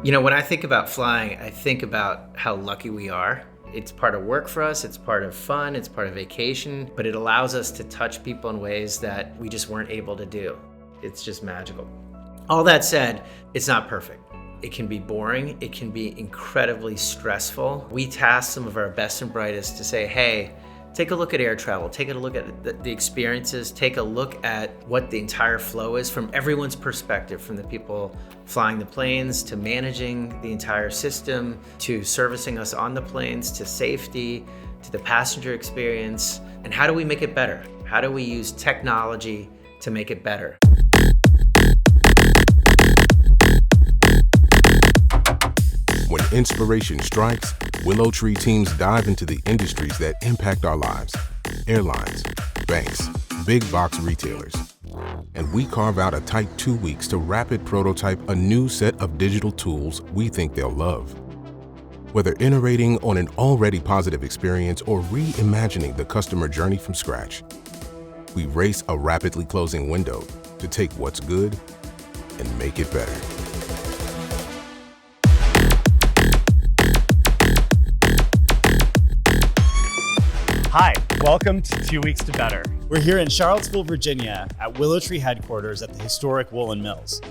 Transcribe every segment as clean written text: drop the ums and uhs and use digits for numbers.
You know, when I think about flying, I think about how lucky we are. It's part of work for us, it's part of fun, it's part of vacation, but it allows us to touch people in ways that we just weren't able to do. It's just magical. All that said, it's not perfect. It can be boring, it can be incredibly stressful. We task some of our best and brightest to say, hey, take a look at air travel, take a look at the experiences, take a look at what the entire flow is from everyone's perspective, from the people flying the planes, to managing the entire system, to servicing us on the planes, to safety, to the passenger experience. And how do we make it better? How do we use technology to make it better? When inspiration strikes, WillowTree teams dive into the industries that impact our lives. Airlines, banks, big box retailers. And we carve out a tight 2 weeks to rapid prototype a new set of digital tools we think they'll love. Whether iterating on an already positive experience or reimagining the customer journey from scratch, we race a rapidly closing window to take what's good and make it better. Hi, welcome to 2 Weeks to Better. We're here in Charlottesville, Virginia at WillowTree headquarters at the historic Woolen Mills.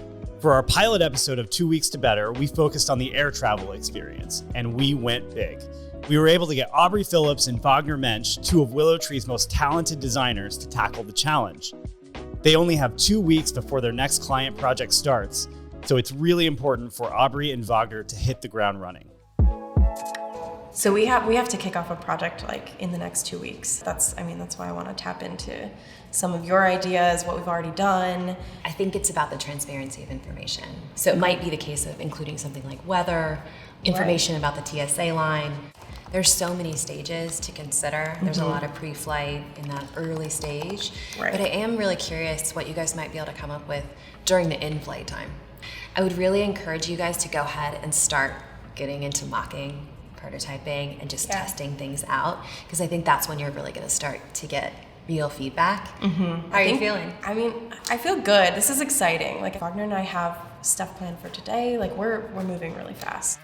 For our pilot episode of 2 Weeks to Better, we focused on the air travel experience, and we went big. We were able to get Aubrey Phillips and Wagner Mensch, two of WillowTree's most talented designers, to tackle the challenge. They only have 2 weeks before their next client project starts, so it's really important for Aubrey and Wagner to hit the ground running. So we have to kick off a project like in the next 2 weeks. That's why I want to tap into some of your ideas, what we've already done. I think it's about the transparency of information. So it might be the case of including something like weather, information about the TSA line. There's so many stages to consider. There's a lot of pre-flight in that early stage. Right. But I am really curious what you guys might be able to come up with during the in-flight time. I would really encourage you guys to go ahead and start getting into mocking, prototyping, and just testing things out, because I think that's when you're really going to start to get real feedback. How are you feeling? I feel good. This is exciting. Like Wagner and I have stuff planned for today. Like we're moving really fast.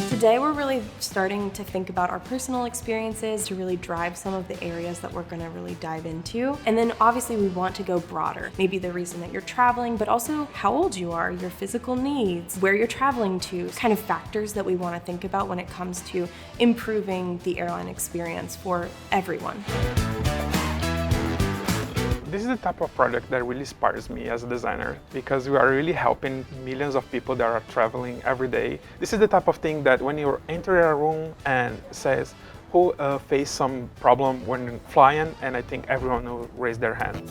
Today we're really starting to think about our personal experiences to really drive some of the areas that we're going to really dive into. And then obviously we want to go broader. Maybe the reason that you're traveling, but also how old you are, your physical needs, where you're traveling to, kind of factors that we want to think about when it comes to improving the airline experience for everyone. This is the type of project that really inspires me as a designer, because we are really helping millions of people that are traveling every day. This is the type of thing that when you enter a room and says, who face some problem when flying, and I think everyone will raise their hand.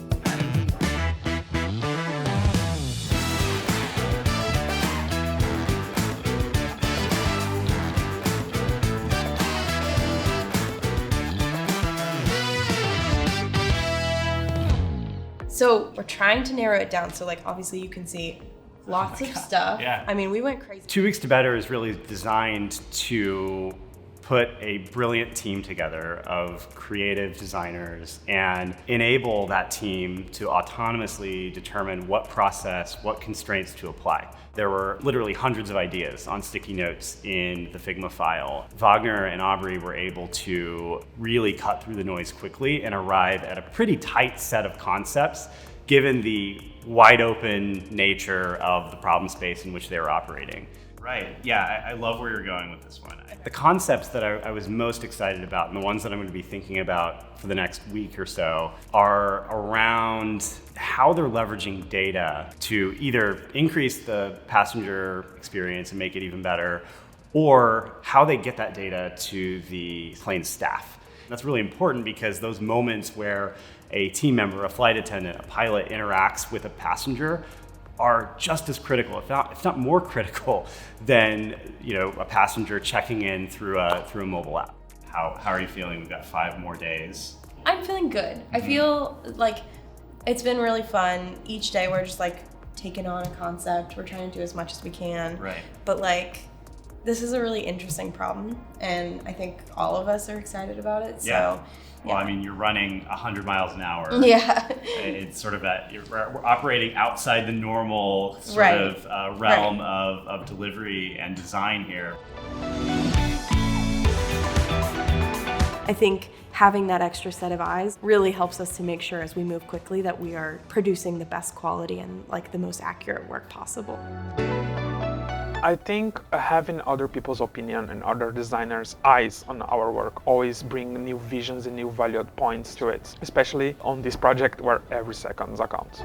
So we're trying to narrow it down. So like obviously you can see lots of stuff. Yeah. I mean, we went crazy. 2 Weeks to Better is really designed to put a brilliant team together of creative designers and enable that team to autonomously determine what process, what constraints to apply. There were literally hundreds of ideas on sticky notes in the Figma file. Wagner and Aubrey were able to really cut through the noise quickly and arrive at a pretty tight set of concepts, given the wide open nature of the problem space in which they were operating. Right, yeah, I love where you're going with this one. The concepts that I was most excited about, and the ones that I'm going to be thinking about for the next week or so, are around how they're leveraging data to either increase the passenger experience and make it even better, or how they get that data to the plane staff. That's really important, because those moments where a team member, a flight attendant, a pilot interacts with a passenger are just as critical, if not more critical, than a passenger checking in through a mobile app. How are you feeling? We've got 5 more days. I'm feeling good. I feel like it's been really fun. Each day we're just like taking on a concept. We're trying to do as much as we can. Right. But like This is a really interesting problem, and I think all of us are excited about it. Yeah. So, Well, I mean, you're running 100 miles an hour. Yeah. It's sort of we're operating outside the normal sort Right. of realm of delivery and design here. I think having that extra set of eyes really helps us to make sure as we move quickly that we are producing the best quality and like the most accurate work possible. I think having other people's opinion and other designers' eyes on our work always bring new visions and new valued points to it, especially on this project where every second counts.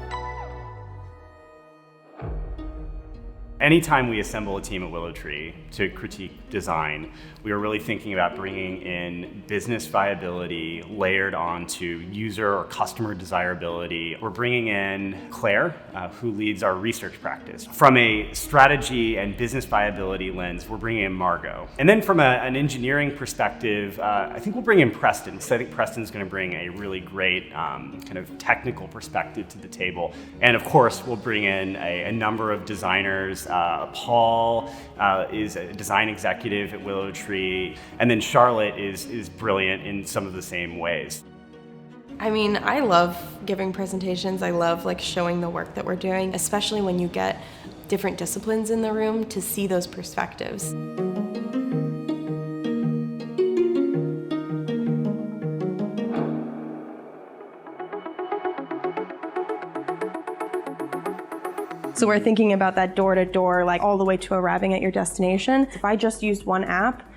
Anytime we assemble a team at WillowTree to critique design, we are really thinking about bringing in business viability layered onto user or customer desirability. We're bringing in Claire, who leads our research practice. From a strategy and business viability lens, we're bringing in Margot. And then from an engineering perspective, I think we'll bring in Preston. So I think Preston's going to bring a really great kind of technical perspective to the table. And of course, we'll bring in a number of designers. Paul is a design executive at WillowTree, and then Charlotte is brilliant in some of the same ways. I mean, I love giving presentations. I love like showing the work that we're doing, especially when you get different disciplines in the room to see those perspectives. So we're thinking about that door to door, like all the way to arriving at your destination. If I just used one app,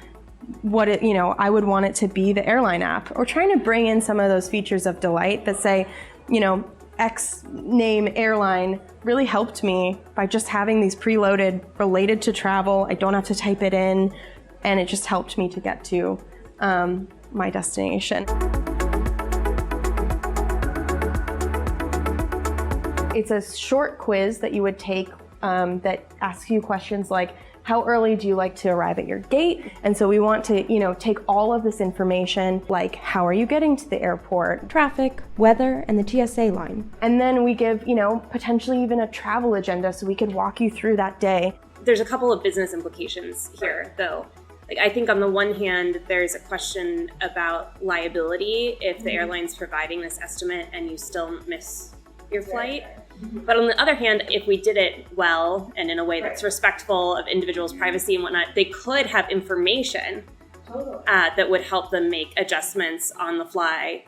I would want it to be the airline app, or trying to bring in some of those features of delight that say, X name airline really helped me by just having these preloaded related to travel. I don't have to type it in, and it just helped me to get to my destination. It's a short quiz that you would take that asks you questions like, how early do you like to arrive at your gate? And so we want to, take all of this information, like how are you getting to the airport, traffic, weather, and the TSA line. And then we give, potentially even a travel agenda so we could walk you through that day. There's a couple of business implications here, though. Like, I think on the one hand, there's a question about liability if the airline's providing this estimate and you still miss your flight. But on the other hand, if we did it well and in a way that's respectful of individuals' privacy and whatnot, they could have information that would help them make adjustments on the fly.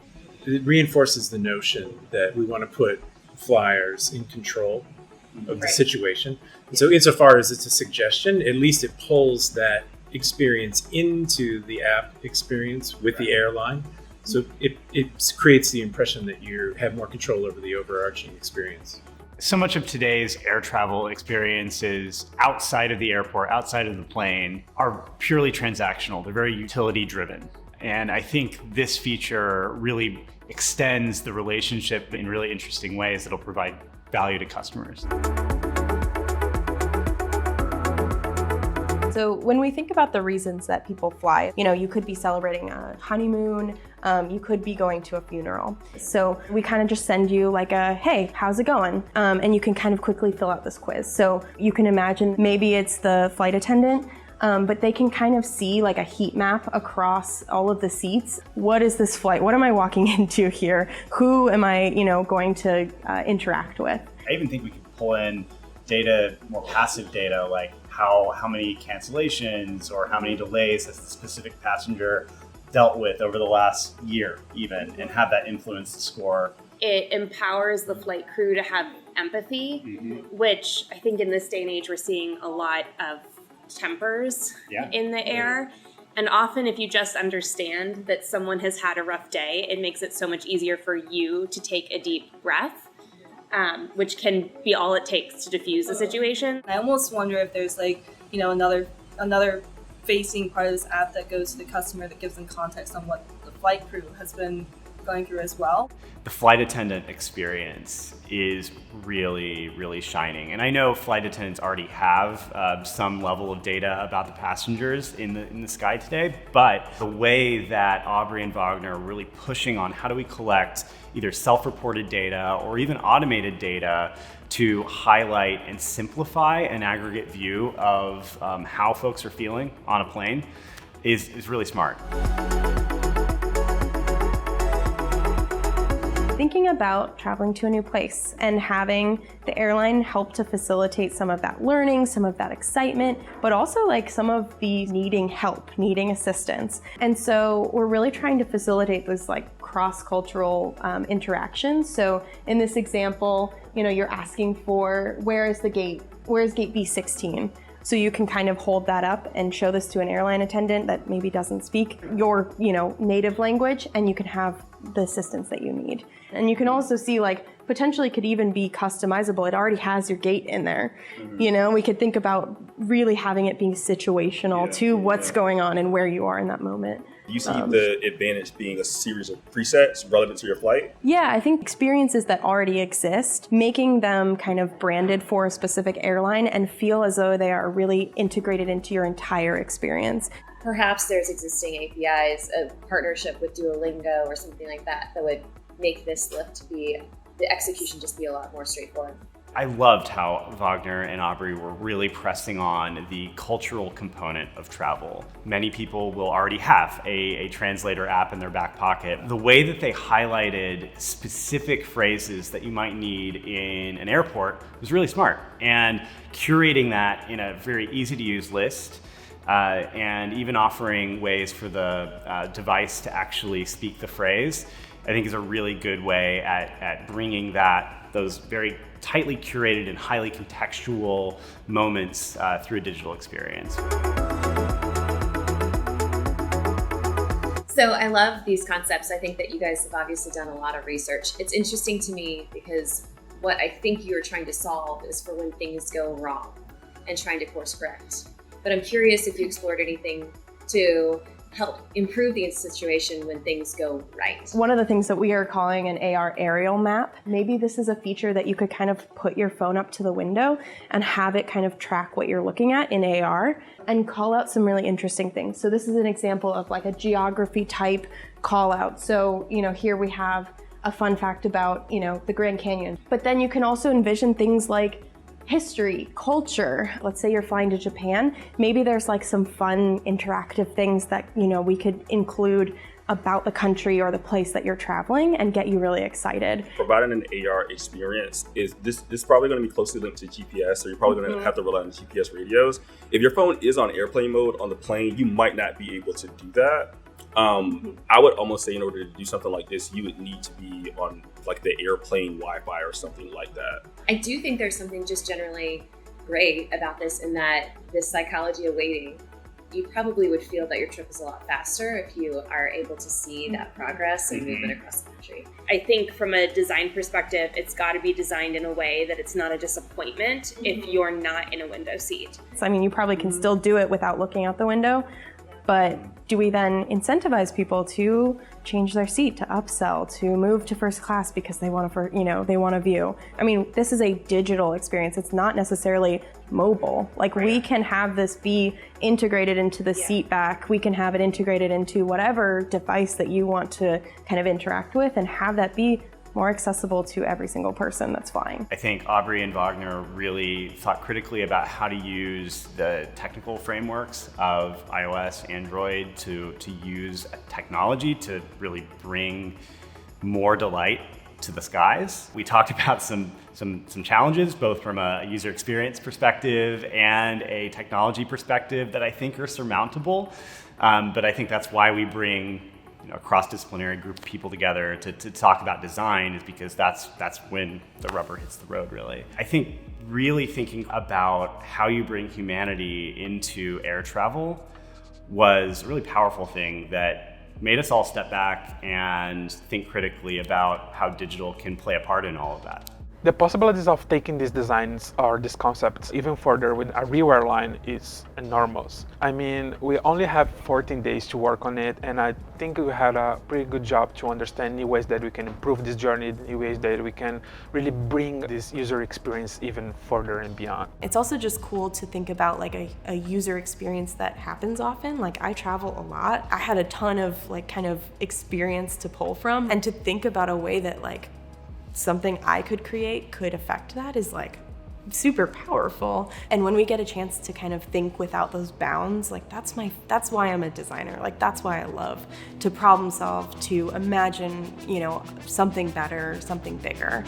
It reinforces the notion that we want to put flyers in control of the situation. And so insofar as it's a suggestion, at least it pulls that experience into the app experience with the airline. So it creates the impression that you have more control over the overarching experience. So much of today's air travel experiences outside of the airport, outside of the plane, are purely transactional. They're very utility driven. And I think this feature really extends the relationship in really interesting ways that'll provide value to customers. So when we think about the reasons that people fly, you could be celebrating a honeymoon, you could be going to a funeral. So we kind of just send you like a, hey, how's it going? And you can kind of quickly fill out this quiz. So you can imagine maybe it's the flight attendant, but they can kind of see like a heat map across all of the seats. What is this flight? What am I walking into here? Who am I, going to interact with? I even think we could pull in data, more passive data, like how many cancellations or how many delays has the specific passenger dealt with over the last year even, and have that influence the score. It empowers the flight crew to have empathy, which I think in this day and age we're seeing a lot of tempers in the air. And often if you just understand that someone has had a rough day, it makes it so much easier for you to take a deep breath. Which can be all it takes to diffuse the situation. I almost wonder if there's another facing part of this app that goes to the customer that gives them context on what the flight crew has been going through as well. The flight attendant experience is really, really shining. And I know flight attendants already have some level of data about the passengers in the sky today, but the way that Aubrey and Wagner are really pushing on how do we collect either self-reported data or even automated data to highlight and simplify an aggregate view of how folks are feeling on a plane is really smart. Thinking about traveling to a new place and having the airline help to facilitate some of that learning, some of that excitement, but also like some of the needing help, needing assistance. And so we're really trying to facilitate those like cross-cultural interactions. So in this example, you're asking for where is gate B16? So you can kind of hold that up and show this to an airline attendant that maybe doesn't speak your, native language, and you can have the assistance that you need. And you can also see potentially could even be customizable. It already has your gate in there. Mm-hmm. We could think about really having it being situational to what's going on and where you are in that moment. You see the advantage being a series of presets relevant to your flight? Yeah, I think experiences that already exist, making them kind of branded for a specific airline and feel as though they are really integrated into your entire experience. Perhaps there's existing APIs, a partnership with Duolingo or something like that would make this lift the execution just be a lot more straightforward. I loved how Wagner and Aubrey were really pressing on the cultural component of travel. Many people will already have a translator app in their back pocket. The way that they highlighted specific phrases that you might need in an airport was really smart. And curating that in a very easy to use list, and even offering ways for the device to actually speak the phrase, I think is a really good way at bringing those very tightly curated and highly contextual moments through a digital experience. So I love these concepts. I think that you guys have obviously done a lot of research. It's interesting to me because what I think you're trying to solve is for when things go wrong and trying to course correct. But I'm curious if you explored anything to help improve the situation when things go right. One of the things that we are calling an AR aerial map, maybe this is a feature that you could kind of put your phone up to the window and have it kind of track what you're looking at in AR and call out some really interesting things. So this is an example of like a geography type call out. So, here we have a fun fact about, the Grand Canyon. But then you can also envision things like history, culture. Let's say you're flying to Japan. Maybe there's like some fun interactive things that, we could include about the country or the place that you're traveling and get you really excited. Providing an AR experience is probably going to be closely linked to GPS, so you're probably going to have to rely on GPS radios. If your phone is on airplane mode on the plane, you might not be able to do that. I would almost say in order to do something like this, you would need to be on like the airplane Wi-Fi or something like that. I do think there's something just generally great about this in that this psychology of waiting, you probably would feel that your trip is a lot faster if you are able to see that progress and movement across the country. I think from a design perspective, it's got to be designed in a way that it's not a disappointment if you're not in a window seat. So, you probably can still do it without looking out the window, but do we then incentivize people to change their seat, to upsell, to move to first class because they want a view? This is a digital experience. It's not necessarily mobile. We can have this be integrated into the seat back. We can have it integrated into whatever device that you want to kind of interact with and have that be more accessible to every single person that's flying. I think Aubrey and Wagner really thought critically about how to use the technical frameworks of iOS, Android to use technology to really bring more delight to the skies. We talked about some challenges, both from a user experience perspective and a technology perspective that I think are surmountable. But I think that's why we bring a cross-disciplinary group of people together to talk about design, is because that's when the rubber hits the road, really. I think really thinking about how you bring humanity into air travel was a really powerful thing that made us all step back and think critically about how digital can play a part in all of that. The possibilities of taking these designs or these concepts even further with a real airline is enormous. I mean, we only have 14 days to work on it, and I think we had a pretty good job to understand new ways that we can improve this journey, new ways that we can really bring this user experience even further and beyond. It's also just cool to think about like a user experience that happens often. Like I travel a lot. I had a ton of like kind of experience to pull from, and to think about a way that like something I could create could affect that is like super powerful. And when we get a chance to kind of think without those bounds, like that's why I'm a designer. Like that's why I love to problem solve, to imagine, you know, something better, something bigger.